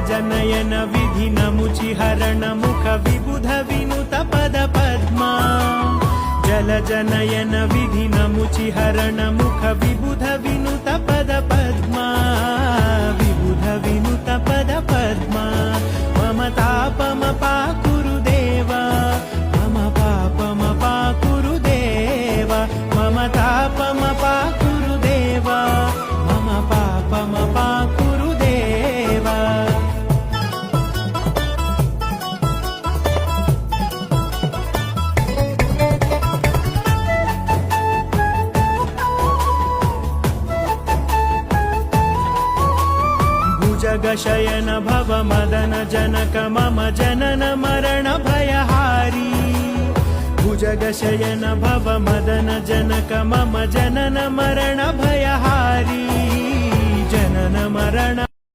जनयन विधि नमुचिहरण मुख विबुध विनुत पद पद्मा जल जनयन विधि नमुचिहरण मुख विबुध विनुत पद पद्मा विबुध विनुत पद पद्मा मम तापम पाकुरुदेवा मम पापम पाकुरुदेवा मम तापम पाकुरुदेवा मम पापम पाकुरुदेवा भुजगशयन भव मदन जनक मम जनन मरण भयहारी भुजगशयन भव मदन जनक मम जनन मरण भयहारी जनन मरण